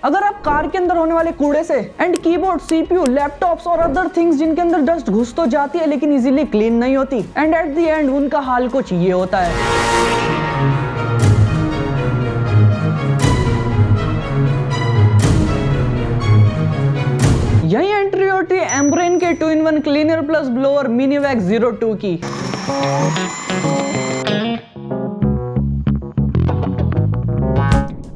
अगर आप कार के अंदर होने वाले कूड़े से एंड कीबोर्ड, सीपीयू, लैपटॉप्स और अदर थिंग्स जिनके अंदर डस्ट घुस तो जाती है लेकिन इजीली क्लीन नहीं होती एंड एट द एंड उनका हाल कुछ ये होता है। यही एंट्री होती है एम्ब्रेन के 2-in-1 cleaner plus blower minivac 02 की।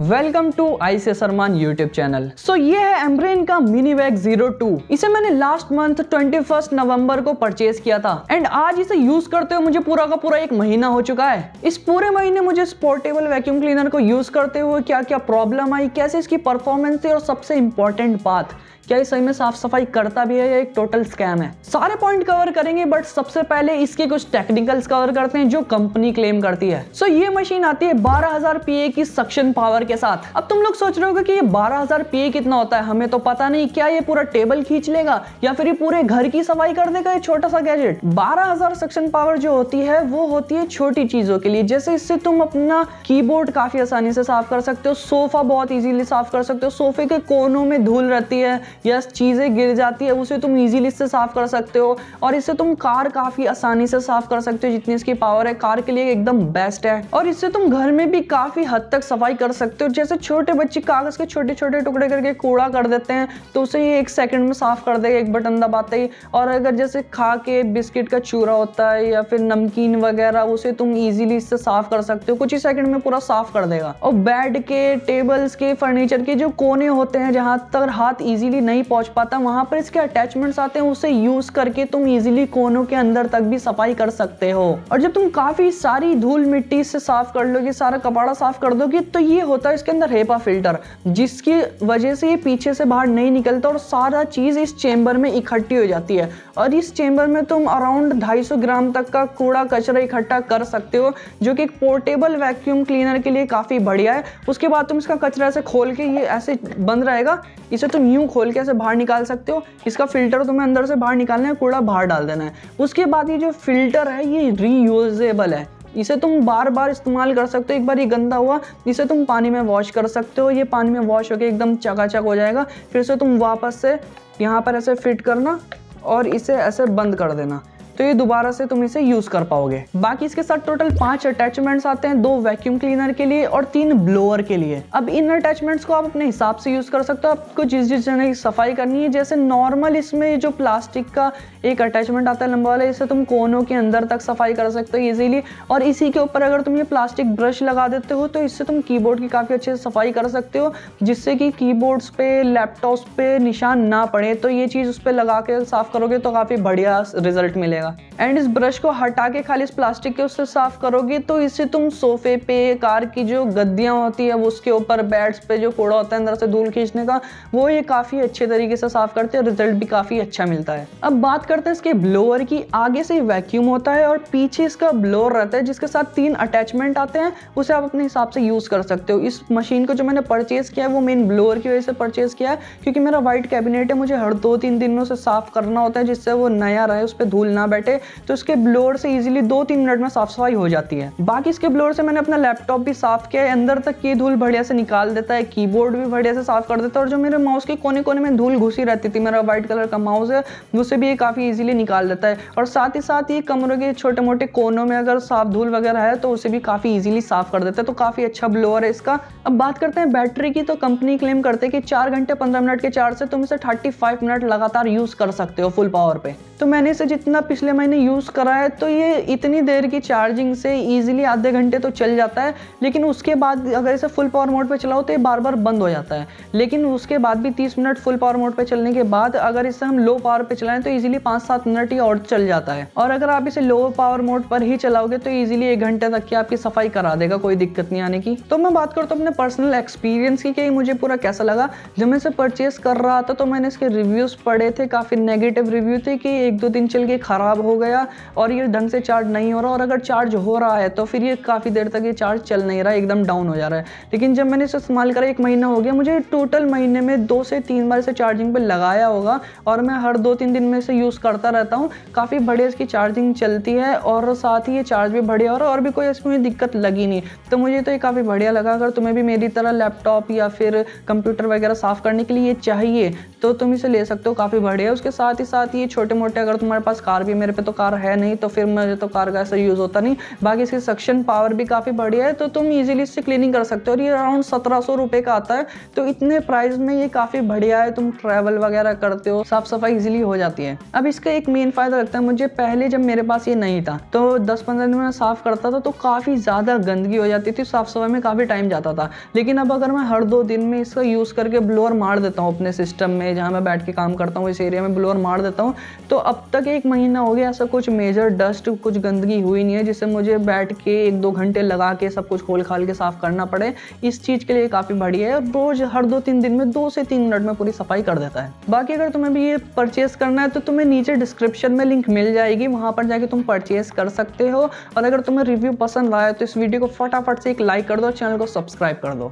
वेलकम टू आईसी सरमान यूट्यूब चैनल। सो ये है एम्ब्रेन का मिनीवैक 02। इसे मैंने लास्ट मंथ 21 नवंबर को परचेज किया था एंड आज इसे यूज करते हुए मुझे पूरा का पूरा एक महीना हो चुका है। इस पूरे महीने मुझे इस पोर्टेबल वैक्यूम क्लीनर को यूज करते हुए क्या क्या प्रॉब्लम आई, कैसे इसकी परफॉर्मेंस थी और सबसे इंपॉर्टेंट बात, क्या ये सही में साफ सफाई करता भी है या एक टोटल स्कैम है। सारे पॉइंट कवर करेंगे बट सबसे पहले इसके कुछ टेक्निकल्स कवर करते हैं जो कंपनी क्लेम करती है। सो ये मशीन आती है 12000 PA की सक्शन पावर के साथ। अब तुम लोग सोच रहे होगे कि ये 12000 PA कितना होता है, हमें तो पता नहीं, क्या ये पूरा टेबल खींच लेगा या फिर ये पूरे घर की सफाई कर देगा ये छोटा सा गैजेट। 12000 सक्शन पावर जो होती है वो होती है छोटी चीजों के लिए, जैसे इससे तुम अपना कीबोर्ड काफी आसानी से साफ कर सकते हो, सोफा बहुत इजीली साफ कर सकते हो, सोफे के कोनों में धूल रहती है या चीजें गिर जाती है उसे तुम इजीली इससे साफ कर सकते हो, और इससे तुम कार काफी आसानी से साफ कर सकते हो। जितनी इसकी पावर है कार के लिए एकदम बेस्ट है। और इससे तुम घर में भी काफी हद तक सफाई कर सकते हो। जैसे छोटे बच्चे कागज के छोटे छोटे टुकड़े करके कूड़ा कर देते हैं तो उसे ये 1 सेकंड में साफ कर देगा एक बटन दबाते ही। और अगर जैसे खा के बिस्किट का चूरा होता है या फिर नमकीन वगैरह, उसे तुम इजीली इससे साफ कर सकते हो, कुछ ही सेकंड में पूरा साफ कर देगा। और बेड के, टेबल्स के, फर्नीचर के जो कोने होते हैं जहां तक हाथ इजीली नहीं पहुंच पाता वहां पर इसके अटैचमेंट्स आते हैं, उसे यूज करके तुम इजीली कोनों के अंदर तक भी सफाई कर सकते हो। और जब तुम काफी सारी धूल मिट्टी से साफ कर लोगे, सारा कपड़ा साफ कर दोगे, तो ये होता है इसके अंदर हेपा फिल्टर, जिसकी वजह से ये पीछे से बाहर नहीं निकलता और सारा चीज इस चेंबर में इकट्ठी हो जाती है। और इस चेंबर में तुम अराउंड 250 ग्राम तक का कूड़ा कचरा इकट्ठा कर सकते हो, जो कि एक पोर्टेबल वैक्यूम क्लीनर के लिए काफी बढ़िया है। उसके बाद तुम इसका कचरा ऐसे खोल के, ये ऐसे बंद रहेगा, इसे तुम यूं खोल के ऐसे बाहर निकाल सकते हो। इसका फिल्टर तुम्हें अंदर से बाहर निकालना है, कूड़ा बाहर डाल देना है। उसके बाद ये जो फिल्टर है ये रीयूजेबल है, इसे तुम बार बार इस्तेमाल कर सकते हो। एक बार ये गंदा हुआ, इसे तुम पानी में वॉश कर सकते हो, ये पानी में वॉश होकर एकदम चकाचक हो जाएगा। फिर से तुम वापस से यहाँ पर ऐसे फिट करना और इसे ऐसे बंद कर देना, तो ये दोबारा से तुम इसे यूज कर पाओगे। बाकी इसके साथ टोटल 5 अटैचमेंट्स आते हैं, 2 वैक्यूम क्लीनर के लिए और 3 ब्लोअर के लिए। अब इन अटैचमेंट्स को आप अपने हिसाब से यूज कर सकते हो। आपको जिस जगह की सफाई करनी है, जैसे नॉर्मल इसमें जो प्लास्टिक का एक अटैचमेंट आता है लंबा वाला, इसे तुम कोनों के अंदर तक सफाई कर सकते हो इजीली। और इसी के ऊपर अगर तुम ये प्लास्टिक ब्रश लगा देते हो तो इससे तुम कीबोर्ड की काफी अच्छे से सफाई कर सकते हो, जिससे कि कीबोर्ड्स पे, लैपटॉप्स पे निशान ना पड़े। तो ये चीज उस पर लगा के साफ करोगे तो काफी बढ़िया रिजल्ट मिलेगा। एंड इस ब्रश को हटा के खाली इस प्लास्टिक के उससे साफ करोगे तो इससे तुम सोफे पे, कार की जो गद्दियां होती है उसके ऊपर, बेड्स पे जो कूड़ा होता है अंदर से धूल खींचने का, वो ये काफी अच्छे तरीके से साफ करते हैं, रिजल्ट भी काफी अच्छा मिलता है। अब बात करते हैं इसके ब्लोअर की। आगे से वैक्यूम होता है और पीछे इसका ब्लोअर रहता है, जिसके साथ 3 अटैचमेंट आते हैं, उसे आप अपने हिसाब से यूज कर सकते हो। इस मशीन को जो मैंने परचेज किया है वो मेन ब्लोअर की वजह से परचेज किया है, क्योंकि मेरा व्हाइट कैबिनेट है, मुझे हर 2-3 दिनों से साफ करना होता है, जिससे वो नया रहे, उस पर धूल ना बैठे। तो इसके ब्लोअर से इजीली 2-3 मिनट में साफ सफाई हो जाती है। बाकी इसके ब्लोअर से मैंने अपना लैपटॉप भी साफ किया है, अंदर तक की धूल बढ़िया से निकाल देता है, कीबोर्ड भी बढ़िया से साफ कर देता है, और जो मेरे माउस के कोने कोने में धूल घुसी रहती थी, मेरा व्हाइट कलर का माउस है, उसे भी ये काफी इजीली निकाल देता है। और साथ ही साथ ये कमरों के छोटे मोटे कोनों में अगर साफ धूल वगैरह है तो उसे भी काफी इजीली साफ कर देता है। तो काफी अच्छा ब्लोअर है इसका। अब बात करते हैं बैटरी की, तो कंपनी क्लेम करते हैं कि 4 घंटे 15 मिनट के चार्ज से तुम इसे 35 मिनट लगातार यूज कर सकते हो फुल पावर पे। तो मैंने इसे जितना पिछले महीने यूज करा है तो ये इतनी देर की चार्जिंग से इजीली आधे घंटे तो चल जाता है, लेकिन उसके बाद अगर इसे फुल पावर मोड पे चलाओ तो ये बार बार बंद हो जाता है। लेकिन उसके बाद भी 30 मिनट फुल पावर मोड पे चलने के बाद अगर इसे हम लो पावर पे चलाएं तो इजीली 5-7 मिनट ही और चल जाता है। और अगर आप इसे लो पावर मोड पर ही चलाओगे तो इजीली 1 घंटे तक की आपकी सफाई करा देगा, कोई दिक्कत नहीं आने की। तो मैं बात करता हूँ अपने पर्सनल एक्सपीरियंस की कि मुझे पूरा कैसा लगा। जब मैं इसे परचेज कर रहा था तो मैंने इसके रिव्यूज पढ़े थे, काफी नेगेटिव रिव्यू थे कि 1-2 दिन चल के खराब ख़राब हो गया और ये ढंग से चार्ज नहीं हो रहा, और अगर चार्ज हो रहा है तो फिर ये काफ़ी देर तक ये चार्ज चल नहीं रहा है, एकदम डाउन हो जा रहा है। लेकिन जब मैंने इसे इस्तेमाल करा 1 महीना हो गया, मुझे टोटल महीने में 2 से 3 बार इसे चार्जिंग पे लगाया होगा और मैं हर 2-3 दिन में इसे यूज़ करता रहता हूँ। काफ़ी बढ़िया इसकी चार्जिंग चलती है और साथ ही ये चार्ज भी बढ़िया हो रहा है और भी कोई इसमें दिक्कत लगी नहीं। तो मुझे तो ये काफ़ी बढ़िया लगा। अगर तुम्हें भी मेरी तरह लैपटॉप या फिर कंप्यूटर वगैरह साफ़ करने के लिए ये चाहिए तो तुम इसे ले सकते हो, काफ़ी बढ़िया है। उसके साथ ही ये छोटे मोटे, अगर तुम्हारे पास कार भी, मेरे पे तो कार है नहीं तो फिर मुझे तो कार का ऐसा यूज़ होता नहीं। बाकी इसकी सक्शन पावर भी काफ़ी बढ़िया है, तो तुम इजीली इससे क्लीनिंग कर सकते हो। और ये अराउंड 1700 रुपये का आता है, तो इतने प्राइस में ये काफ़ी बढ़िया है। तुम ट्रैवल वगैरह करते हो, साफ सफाई इजीली हो जाती है। अब इसका एक मेन फ़ायदा लगता है मुझे, पहले जब मेरे पास ये नहीं था तो 10-15 दिन में साफ़ करता था तो काफ़ी ज़्यादा गंदगी हो जाती थी, साफ़ सफाई में काफ़ी टाइम जाता था। लेकिन अब अगर मैं हर 2 दिन में इसका यूज़ करके ब्लोअर मार देता हूँ अपने सिस्टम में, जहाँ मैं बैठ के काम करता हूँ इस एरिया में ब्लोअर मार देता हूँ, तो अब तक 1 महीना हो गया ऐसा कुछ मेजर डस्ट, कुछ गंदगी हुई नहीं है जिससे मुझे बैठ के 1-2 घंटे लगा के सब कुछ खोल खाल के साफ़ करना पड़े। इस चीज़ के लिए काफ़ी बढ़िया है। रोज़ हर 2-3 दिन में 2 से 3 मिनट में पूरी सफाई कर देता है। बाकी अगर तुम्हें भी ये परचेस करना है तो तुम्हें नीचे डिस्क्रिप्शन में लिंक मिल जाएगी, वहाँ पर जाके तुम परचेस कर सकते हो। और अगर तुम्हें रिव्यू पसंद आया तो इस वीडियो को फटाफट से एक लाइक कर दो, चैनल को सब्सक्राइब कर दो।